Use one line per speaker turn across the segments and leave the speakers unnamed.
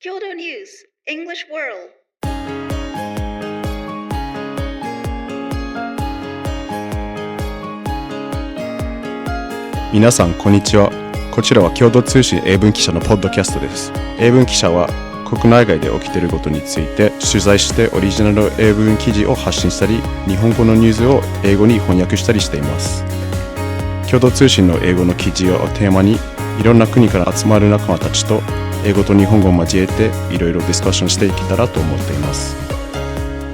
Kyodo News English World
皆さんこんにちは。こちらは共同通信英文記者のポッドキャストです。英文記者は国内外で起きていることについて取材してオリジナルの英文記事を発信したり、日本語のニュースを英語に翻訳したりしています。共同通信の英語の記事をテーマにいろんな国から集まる仲間たちと英語と日本語を交えていろいろディスカッションしていけたらと思っています。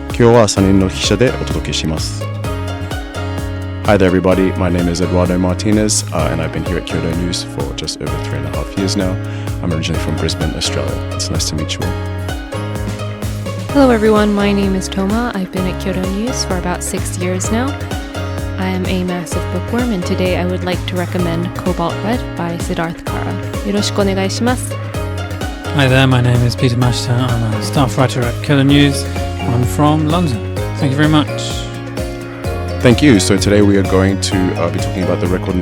今日は3人の記者でお届けします。Hi there everybody, my name is Eduardo Martinez and I've been here at Kyodo News for just over 3.5 years now. I'm originally from Brisbane, Australia. It's nice to meet you all.
Hello everyone, my name is Toma. I've been at Kyodo News for about 6 years now. I am a massive bookworm and today I would like to recommend Cobalt Red by Siddharth Kara. よろしくお願いします。
Hi there, my name is Peter Mashta. I'm a staff writer at Kyodo News. I'm from London. Thank you very much.Thank
you. So today we are going to be talking about the record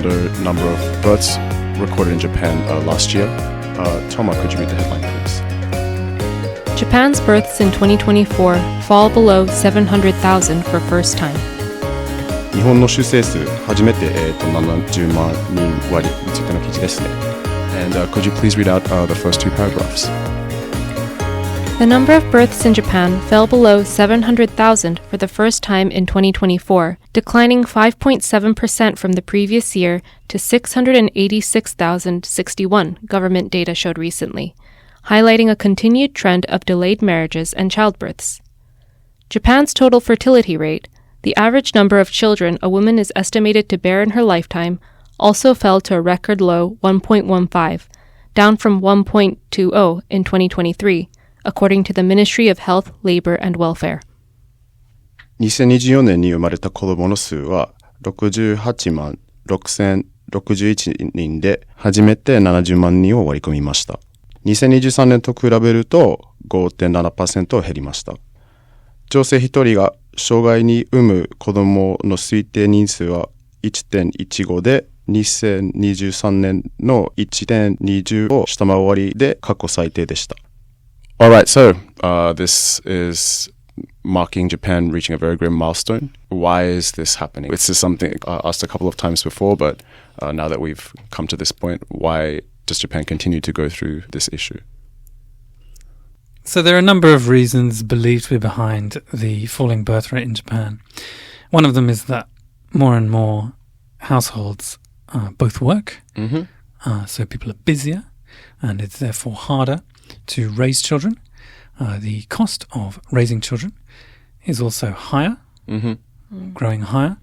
number of births recorded in Japan last year. Toma, could you read the headline, please?
Japan's births in 2024 fall below 700,000 for first time.
日本の出生数初めて、70万人割りについての記事ですね。And could you please read out the first two paragraphs?The
number of births in Japan fell below 700,000 for the first time in 2024, declining 5.7% from the previous year to 686,061, government data showed recently, highlighting a continued trend of delayed marriages and childbirths. Japan's total fertility rate, the average number of children a woman is estimated to bear in her lifetime, also fell to a record low 1.15, down from 1.20 in 2023,according to the Ministry of Health, Labor and Welfare.
2024年に生まれた子供の数は68万6061人で初めて70万人を割り込みました。2023年と比べると 5.7% 減りました。女性1人が生涯に産む子供の推定人数は 1.15 で2023年の 1.20 を下回りで過去最低でした。Alright, so this is marking Japan reaching a very grim milestone. Why is this happening? This is something asked a couple of times before, but now that we've come to this point, why does Japan continue to go through this issue?
So there are a number of reasons believed to be behind the falling birth rate in Japan. One of them is that more and more households both work, so people are busier, and it's therefore harder to raise children. The cost of raising children is also higher, growing higher.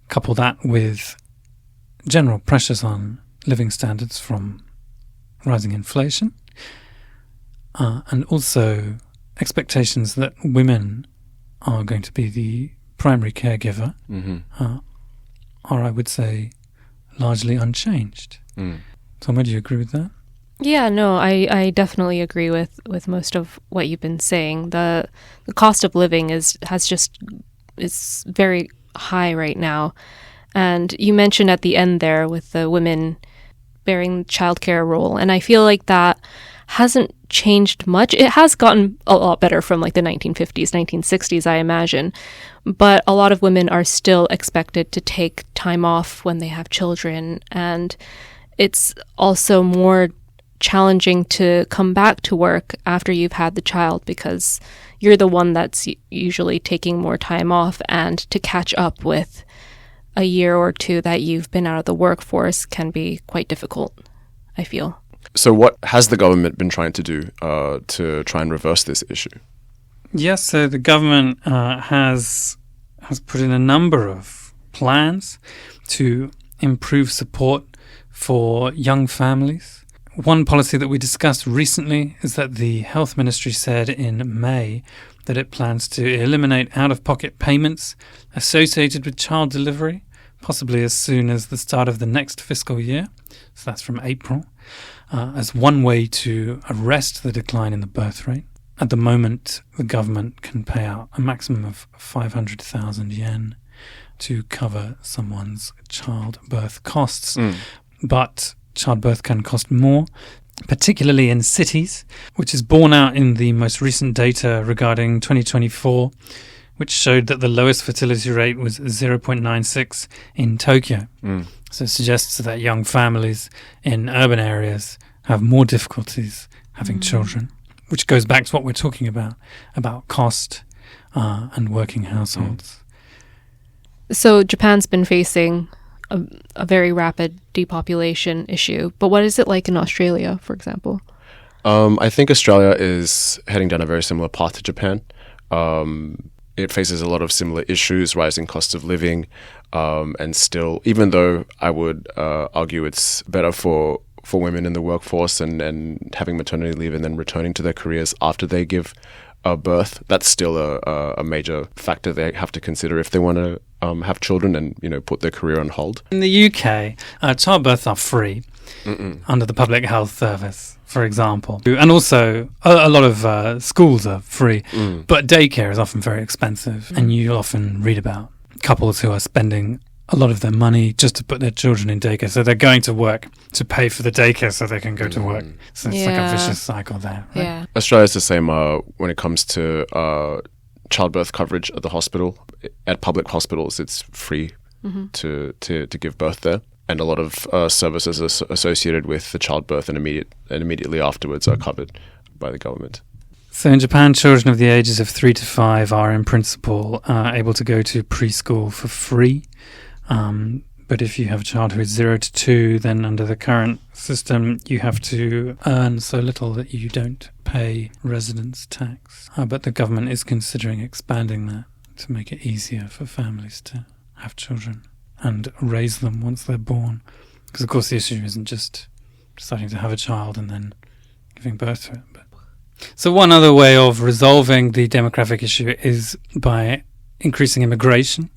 Couple that with general pressures on living standards from rising inflation, and also expectations that women are going to be the primary caregiver are, I would say, largely unchanged. Toma, do you agree with that?
Yeah, no, I definitely agree with most of what you've been saying. The cost of living is very high right now. And you mentioned at the end there with the women bearing childcare role, and I feel like that hasn't changed much. It has gotten a lot better from like the 1950s, 1960s, I imagine. But a lot of women are still expected to take time off when they have children, and it's also more challenging to come back to work after you've had the child because you're the one that's usually taking more time off, and to catch up with a year or two that you've been out of the workforce can be quite difficult, I feel.
So what has the government been trying to do to try and reverse this issue?
Yes, so the government has put in a number of plans to improve support for young families. One policy that we discussed recently is that the Health Ministry said in May that it plans to eliminate out-of-pocket payments associated with child delivery, possibly as soon as the start of the next fiscal year, so that's from April, as one way to arrest the decline in the birth rate. At the moment, the government can pay out a maximum of 500,000 yen to cover someone's childbirth costs, but childbirth can cost more. particularly in cities, which is borne out in the most recent data regarding 2024, which showed that the lowest fertility rate was 0.96 in Tokyo. So it suggests that young families in urban areas have more difficulties having children, which goes back to what we're talking about cost and working households.
So Japan's been facing a very rapid depopulation issue, but what is it like in Australia, for example?
I think Australia is heading down a very similar path to Japan. It faces a lot of similar issues, rising cost of living, and still, even though I would argue it's better for women in the workforce and having maternity leave and then returning to their careers after they give birth, that's still a major factor they have to consider if they want to have children and, put their career on hold.
In the UK, childbirths are free under the Public Health Service, for example. And also, a lot of schools are free, but daycare is often very expensive. And you'll often read about couples who are spending a lot of their money just to put their children in daycare. So they're going to work to pay for the daycare so they can go to work. So it's like a vicious cycle there. Right?
Yeah.
Australia's the same when it comes to childbirth coverage at the hospital. At public hospitals, it's free to give birth there. And a lot of services associated with the childbirth and immediately afterwards are covered by the government.
So in Japan, children of the ages of 3 to 5 are in principle able to go to preschool for free. But if you have a child who is 0 to 2, then under the current system, you have to earn so little that you don't pay residence tax. But the government is considering expanding that to make it easier for families to have children and raise them once they're born. Because, of course, the issue isn't just deciding to have a child and then giving birth to it. So one other way of resolving the demographic issue is by increasing immigration.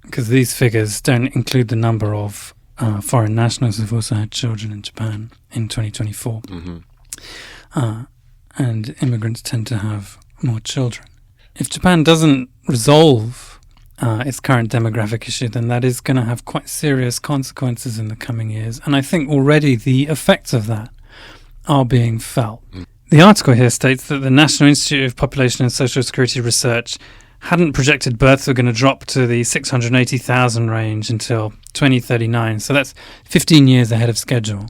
Because these figures don't include the number of foreign nationals who've also had children in Japan in 2024. And immigrants tend to have more children. If Japan doesn't resolve its current demographic issue, then that is going to have quite serious consequences in the coming years. And I think already the effects of that are being felt. The article here states that the National Institute of Population and Social Security Research hadn't projected births were going to drop to the 680,000 range until 2039. So that's 15 years ahead of schedule,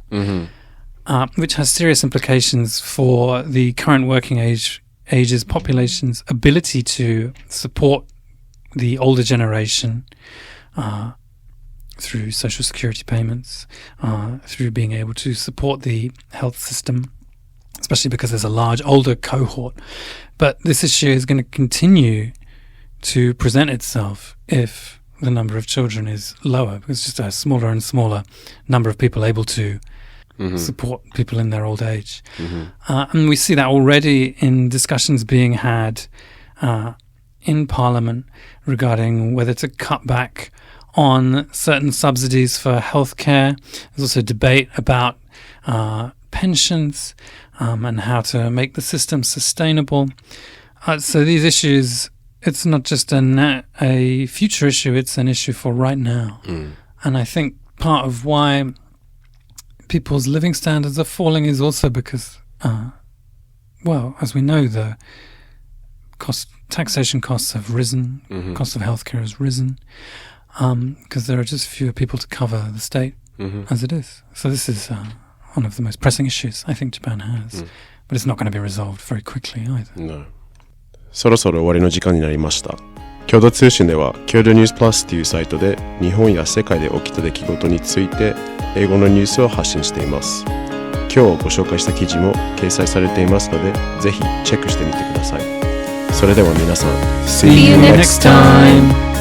which has serious implications for the current working ages population's ability to support the older generation through social security payments, through being able to support the health system, especially because there's a large older cohort. But this issue is going to continue to present itself if the number of children is lower, because it's just a smaller and smaller number of people able to support people in their old age. And we see that already in discussions being had in Parliament regarding whether to cut back on certain subsidies for healthcare. There's also debate about pensions and how to make the system sustainable. So these issues, it's not just a future issue, it's an issue for right now. And I think part of why people's living standards are falling is also because, as we know, the taxation costs have risen, cost of healthcare has risen, because there are just fewer people to cover the state as it is. So this is one of the most pressing issues I think Japan has. But it's not going to be resolved very quickly either.
No. そろそろ終わりの時間になりました。共同通信では Kyodo News Plus というサイトで日本や世界で起きた出来事について英語のニュースを発信しています。今日ご紹介した記事も掲載されていますので、ぜひチェックしてみてください。それでは皆さん、See you next time!